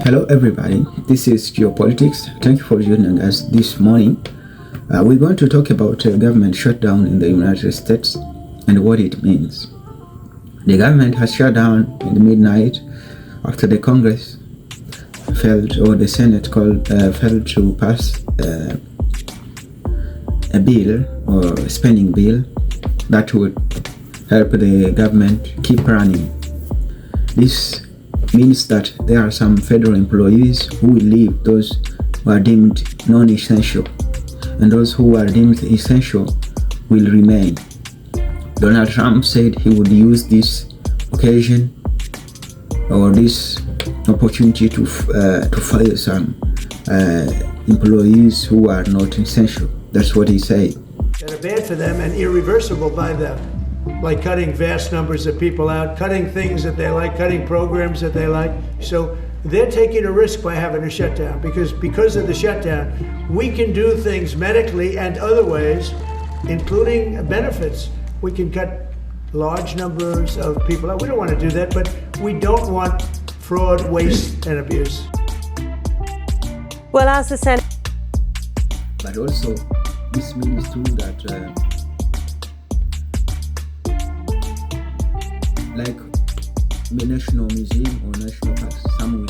Hello everybody, this is Geopolitics. Thank you for joining us this morning. We're going to talk about a government shutdown in the United States and what it means. The government has shut down in the midnight after the Congress failed, or the Senate failed to pass a bill or a spending bill that would help the government keep running. This means that there are some federal employees who will leave, those who are deemed non-essential, and those who are deemed essential will remain. Donald Trump said he would use this occasion or this opportunity to fire some employees who are not essential. That's what he said. That are bad for them and irreversible by them. Like cutting vast numbers of people out, cutting things that they like, cutting programs that they like. So they're taking a risk by having a shutdown because of the shutdown, we can do things medically and other ways, including benefits. We can cut large numbers of people out. We don't want to do that, but we don't want fraud, waste, and abuse. Well, as the Senate. But also, this means too that like the National Museum or National Parks, some will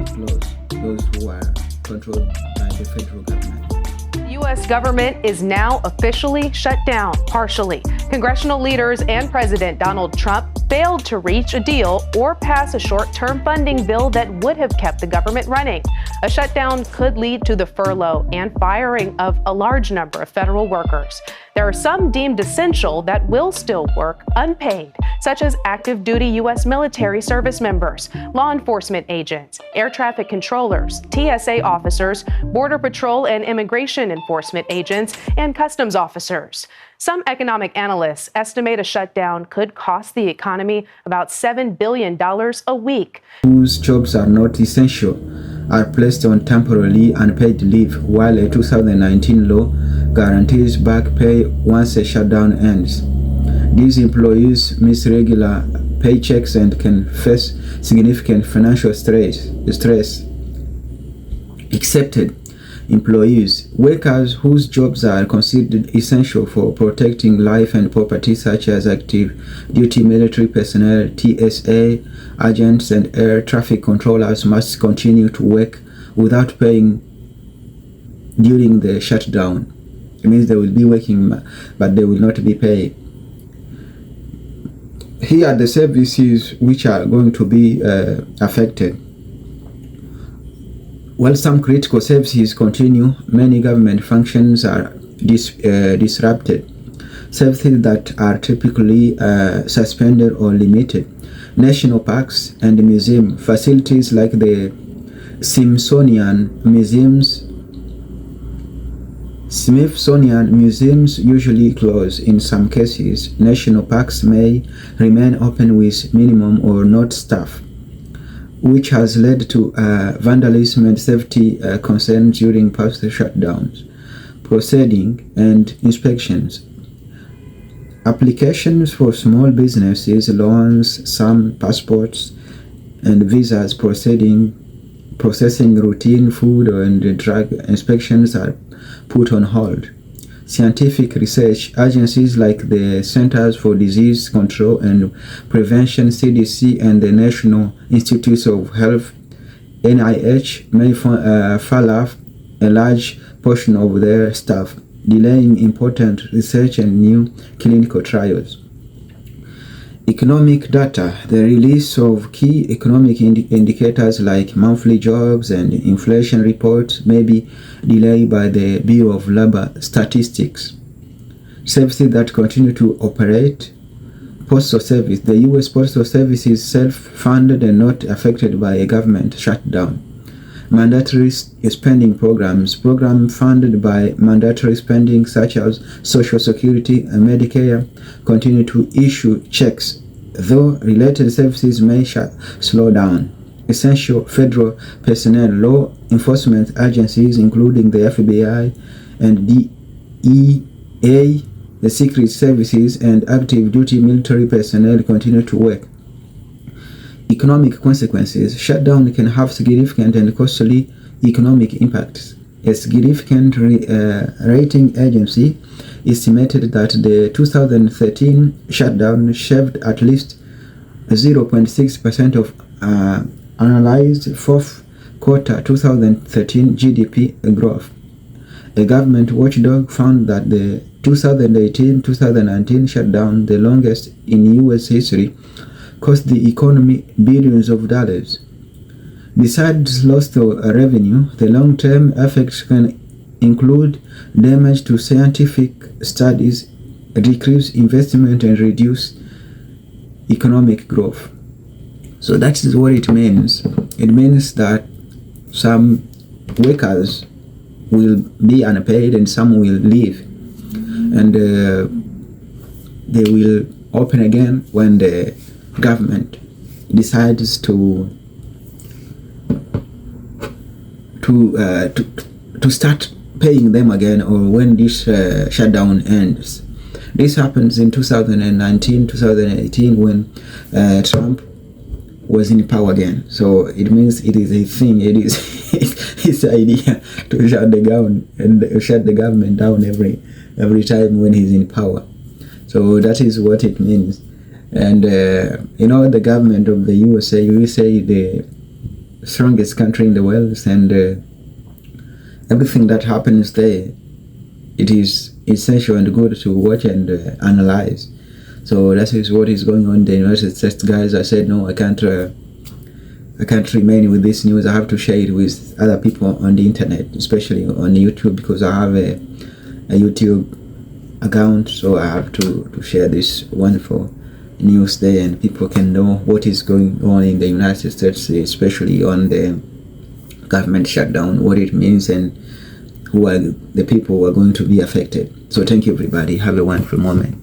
close, those who are controlled by the federal government. The U.S. government is now officially shut down, partially. Congressional leaders and President Donald Trump failed to reach a deal or pass a short-term funding bill that would have kept the government running. A shutdown could lead to the furlough and firing of a large number of federal workers. There are some deemed essential that will still work unpaid, such as active duty U.S. military service members, law enforcement agents, air traffic controllers, TSA officers, Border Patrol and immigration enforcement agents, and customs officers. Some economic analysts estimate a shutdown could cost the economy about $7 billion a week. Whose jobs are not essential are placed on temporarily unpaid leave, while a 2019 law guarantees back pay once a shutdown ends. These employees miss regular paychecks and can face significant financial stress. Excepted employees, workers whose jobs are considered essential for protecting life and property, such as active duty military personnel, TSA agents, and air traffic controllers, must continue to work without paying during the shutdown. It means they will be working, but they will not be paid. Here are the services which are going to be affected. While some critical services continue, many government functions are disrupted. Services that are typically suspended or limited. National parks and museum facilities like the Smithsonian museums usually close. In some cases, national parks may remain open with minimum or not staff, which has led to vandalism and safety concerns during past shutdowns, proceeding and inspections. Applications for small businesses, loans, some passports and visas, processing routine food and drug inspections are put on hold. Scientific research agencies like the Centers for Disease Control and Prevention, CDC, and the National Institutes of Health, NIH, may furlough a large portion of their staff, delaying important research and new clinical trials. Economic data. The release of key economic indicators like monthly jobs and inflation reports may be delayed by the Bureau of Labor Statistics. Services that continue to operate. Postal Service. The U.S. Postal Service is self-funded and not affected by a government shutdown. Mandatory spending programs funded by mandatory spending such as Social Security and Medicare continue to issue checks, though related services may slow down. Essential federal personnel, law enforcement agencies including the FBI and DEA, the Secret Services, and active duty military personnel continue to work. economic consequences, shutdown can have significant and costly economic impacts. A significant rating agency estimated that the 2013 shutdown shaved at least 0.6% of analyzed fourth quarter 2013 GDP growth. A government watchdog found that the 2018-2019 shutdown, the longest in U.S. history, cost the economy billions of dollars. Besides loss of revenue, the long-term effects can include damage to scientific studies, decrease investment, and reduce economic growth. So that is what it means. It means that some workers will be unpaid and some will leave, and they will open again when the government decides to start paying them again, or when this shutdown ends. This happens in 2019, 2018 when Trump was in power again. So it means it is a thing. It is his idea to shut the government down every time when he's in power. So that is what it means. And the government of the USA, the strongest country in the world, and everything that happens there, it is essential and good to watch and analyze. So that is what is going on in the United States, guys. I said no, I can't remain with this news. I have to share it with other people on the internet, especially on YouTube, because I have a YouTube account. So I have to share this wonderful news there, and people can know what is going on in the United States, especially on the government shutdown, what it means, and who are the people who are going to be affected. So thank you, everybody. Have a wonderful moment.